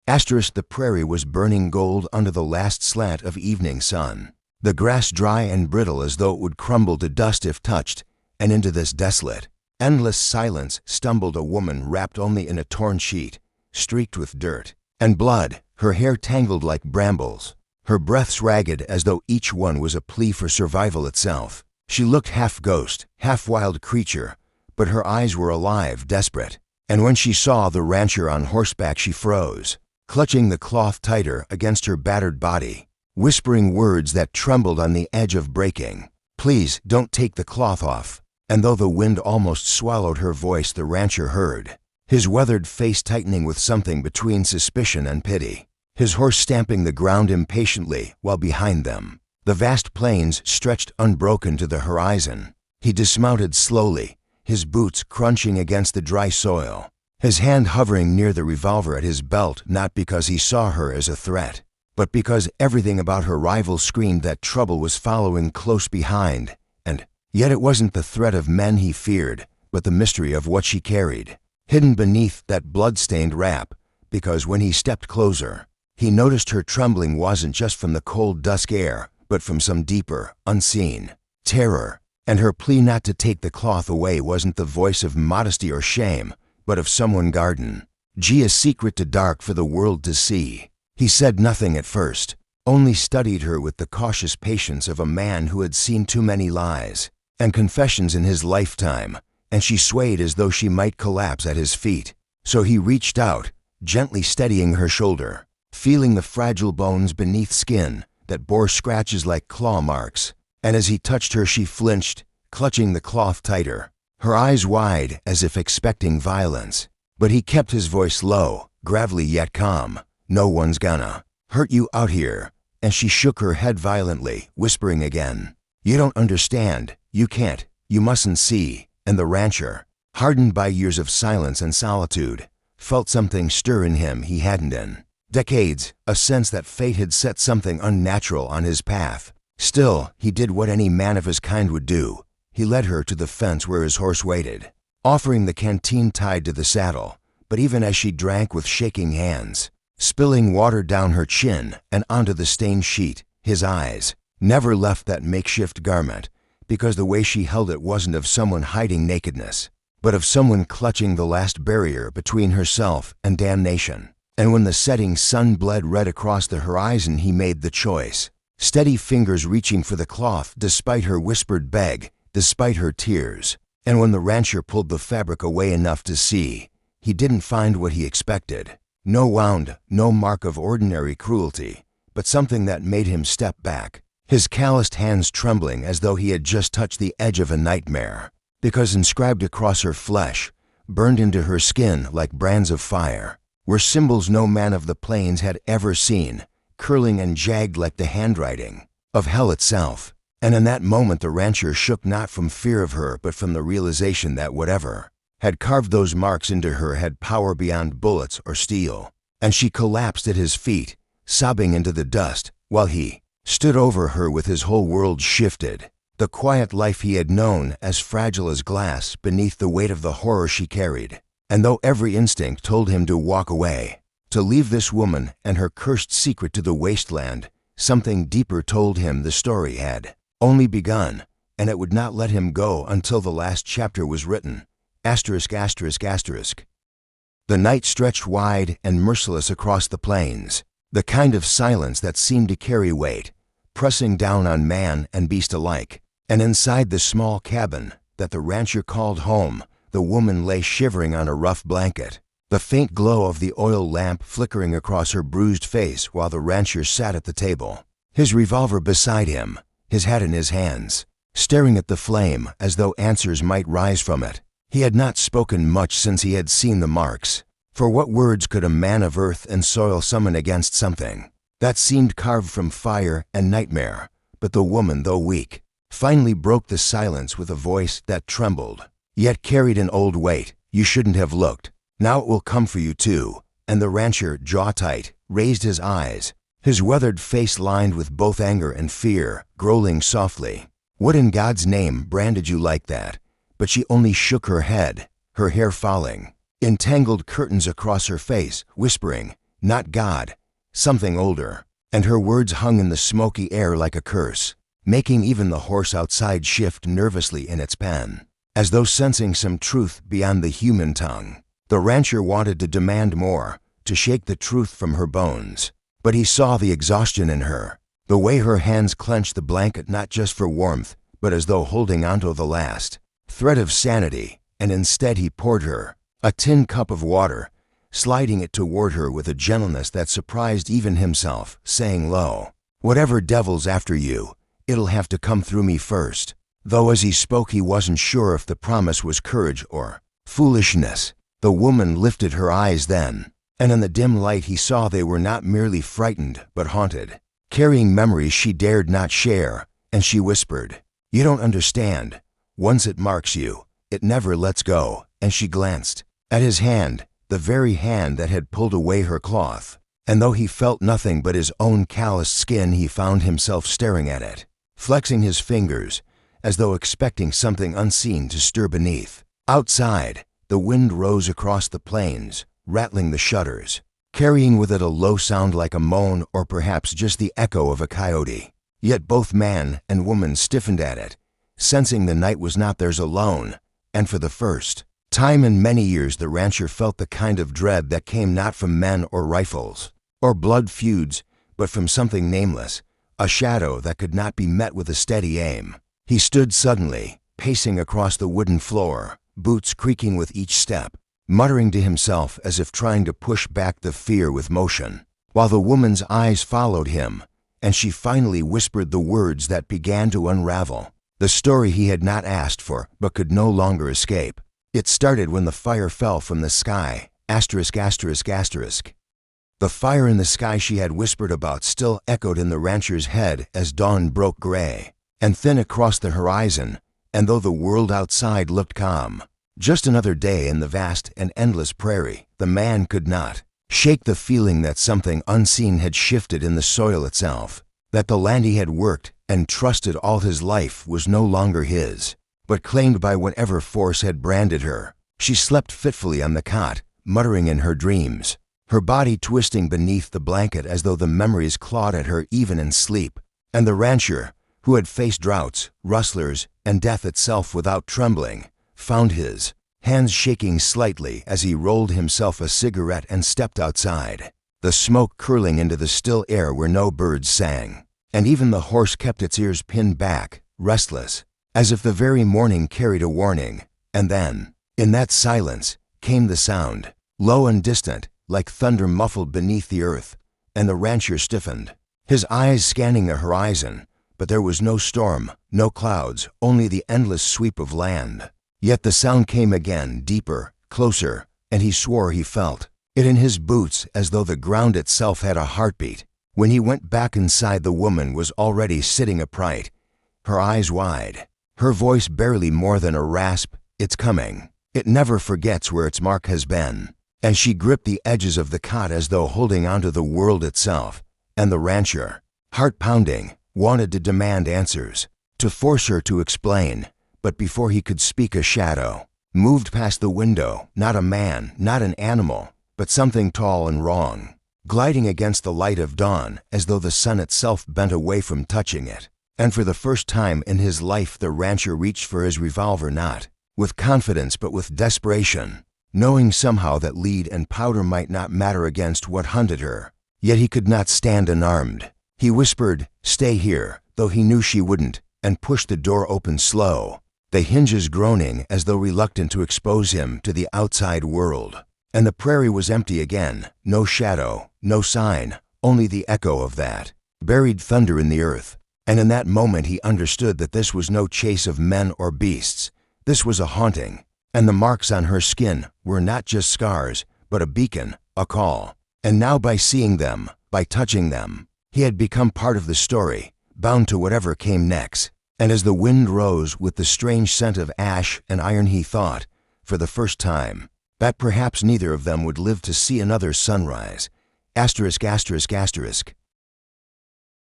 The prairie was burning gold under the last slant of evening sun. The grass dry and brittle as though it would crumble to dust if touched, and into this desolate, endless silence stumbled a woman wrapped only in a torn sheet, streaked with dirt and blood, her hair tangled like brambles, her breaths ragged as though each one was a plea for survival itself. She looked half ghost, half wild creature, but her eyes were alive, desperate. And when she saw the rancher on horseback, she froze, clutching the cloth tighter against her battered body, whispering words that trembled on the edge of breaking. "Please, don't take the cloth off." And though the wind almost swallowed her voice, the rancher heard, his weathered face tightening with something between suspicion and pity, his horse stamping the ground impatiently, while behind them, the vast plains stretched unbroken to the horizon. He dismounted slowly, his boots crunching against the dry soil, his hand hovering near the revolver at his belt, not because he saw her as a threat, but because everything about her rival screamed that trouble was following close behind. And yet it wasn't the threat of men he feared, but the mystery of what she carried, hidden beneath that blood-stained wrap, because when he stepped closer, he noticed her trembling wasn't just from the cold dusk air, but from some deeper, unseen terror. And her plea not to take the cloth away wasn't the voice of modesty or shame, but of someone guarding a secret too dark for the world to see. He said nothing at first, only studied her with the cautious patience of a man who had seen too many lies and confessions in his lifetime, and she swayed as though she might collapse at his feet. So he reached out, gently steadying her shoulder, feeling the fragile bones beneath skin that bore scratches like claw marks. And as he touched her, she flinched, clutching the cloth tighter, her eyes wide as if expecting violence. But he kept his voice low, gravelly yet calm. "No one's gonna hurt you out here." And she shook her head violently, whispering again, "You don't understand. You can't. You mustn't see." And the rancher, hardened by years of silence and solitude, felt something stir in him he hadn't in decades, a sense that fate had set something unnatural on his path. Still, he did what any man of his kind would do. He led her to the fence where his horse waited, offering the canteen tied to the saddle. But even as she drank with shaking hands, spilling water down her chin and onto the stained sheet, his eyes never left that makeshift garment, because the way she held it wasn't of someone hiding nakedness, but of someone clutching the last barrier between herself and damnation. And when the setting sun bled red across the horizon, he made the choice, steady fingers reaching for the cloth despite her whispered beg, despite her tears. And when the rancher pulled the fabric away enough to see, he didn't find what he expected. No wound, no mark of ordinary cruelty, but something that made him step back, his calloused hands trembling as though he had just touched the edge of a nightmare. Because inscribed across her flesh, burned into her skin like brands of fire, were symbols no man of the plains had ever seen, curling and jagged like the handwriting of hell itself. And in that moment the rancher shook, not from fear of her, but from the realization that whatever had carved those marks into her had power beyond bullets or steel. And she collapsed at his feet, sobbing into the dust, while he stood over her with his whole world shifted, the quiet life he had known as fragile as glass beneath the weight of the horror she carried. And though every instinct told him to walk away, to leave this woman and her cursed secret to the wasteland, something deeper told him the story had only begun, and it would not let him go until the last chapter was written. *****. The night stretched wide and merciless across the plains, the kind of silence that seemed to carry weight, pressing down on man and beast alike. And inside the small cabin that the rancher called home, the woman lay shivering on a rough blanket, the faint glow of the oil lamp flickering across her bruised face, while the rancher sat at the table, his revolver beside him, his hat in his hands, staring at the flame as though answers might rise from it. He had not spoken much since he had seen the marks, for what words could a man of earth and soil summon against something that seemed carved from fire and nightmare? But the woman, though weak, finally broke the silence with a voice that trembled, yet carried an old weight. "You shouldn't have looked. Now it will come for you too." And the rancher, jaw tight, raised his eyes, his weathered face lined with both anger and fear, growling softly, "What in God's name branded you like that?" But she only shook her head, her hair falling in tangled curtains across her face, whispering, not God, something older, and her words hung in the smoky air like a curse, making even the horse outside shift nervously in its pen, as though sensing some truth beyond the human tongue. The rancher wanted to demand more, to shake the truth from her bones, but he saw the exhaustion in her, the way her hands clenched the blanket not just for warmth, but as though holding onto the last thread of sanity, and instead he poured her a tin cup of water, sliding it toward her with a gentleness that surprised even himself, saying low, "Whatever devil's after you, it'll have to come through me first." Though as he spoke he wasn't sure if the promise was courage or foolishness. The woman lifted her eyes then, and in the dim light he saw they were not merely frightened but haunted, carrying memories she dared not share, and she whispered, "You don't understand. Once it marks you, it never lets go." And she glanced at his hand, the very hand that had pulled away her cloth, and though he felt nothing but his own calloused skin, he found himself staring at it, flexing his fingers, as though expecting something unseen to stir beneath. Outside, the wind rose across the plains, rattling the shutters, carrying with it a low sound like a moan or perhaps just the echo of a coyote. Yet both man and woman stiffened at it, sensing the night was not theirs alone, and for the first time in many years the rancher felt the kind of dread that came not from men or rifles or blood feuds, but from something nameless, a shadow that could not be met with a steady aim. He stood suddenly, pacing across the wooden floor, boots creaking with each step, muttering to himself as if trying to push back the fear with motion, while the woman's eyes followed him, and she finally whispered the words that began to unravel the story he had not asked for but could no longer escape. It started when the fire fell from the sky, asterisk, asterisk, asterisk. The fire in the sky she had whispered about still echoed in the rancher's head as dawn broke gray and thin across the horizon, and though the world outside looked calm, just another day in the vast and endless prairie, the man could not shake the feeling that something unseen had shifted in the soil itself, that the land he had worked and trusted all his life was no longer his, but claimed by whatever force had branded her. She slept fitfully on the cot, muttering in her dreams, her body twisting beneath the blanket as though the memories clawed at her even in sleep. And the rancher, who had faced droughts, rustlers, and death itself without trembling, found his hands shaking slightly as he rolled himself a cigarette and stepped outside, the smoke curling into the still air where no birds sang, and even the horse kept its ears pinned back, restless, as if the very morning carried a warning. And then, in that silence, came the sound, low and distant, like thunder muffled beneath the earth, and the rancher stiffened, his eyes scanning the horizon, but there was no storm, no clouds, only the endless sweep of land. Yet the sound came again, deeper, closer, and he swore he felt it in his boots as though the ground itself had a heartbeat. When he went back inside, the woman was already sitting upright, her eyes wide, her voice barely more than a rasp. "It's coming. It never forgets where its mark has been." And she gripped the edges of the cot as though holding onto the world itself, and the rancher, heart pounding, wanted to demand answers, to force her to explain, but before he could speak a shadow moved past the window, not a man, not an animal, but something tall and wrong, gliding against the light of dawn as though the sun itself bent away from touching it. And for the first time in his life the rancher reached for his revolver, not with confidence but with desperation, knowing somehow that lead and powder might not matter against what hunted her. Yet he could not stand unarmed. He whispered, "Stay here," though he knew she wouldn't, and pushed the door open slow, the hinges groaning as though reluctant to expose him to the outside world. And the prairie was empty again, no shadow, no sign, only the echo of that buried thunder in the earth. And in that moment he understood that this was no chase of men or beasts. This was a haunting, and the marks on her skin were not just scars, but a beacon, a call. And now by seeing them, by touching them, he had become part of the story, bound to whatever came next. And as the wind rose with the strange scent of ash and iron, he thought, for the first time, that perhaps neither of them would live to see another sunrise. Asterisk, asterisk, asterisk.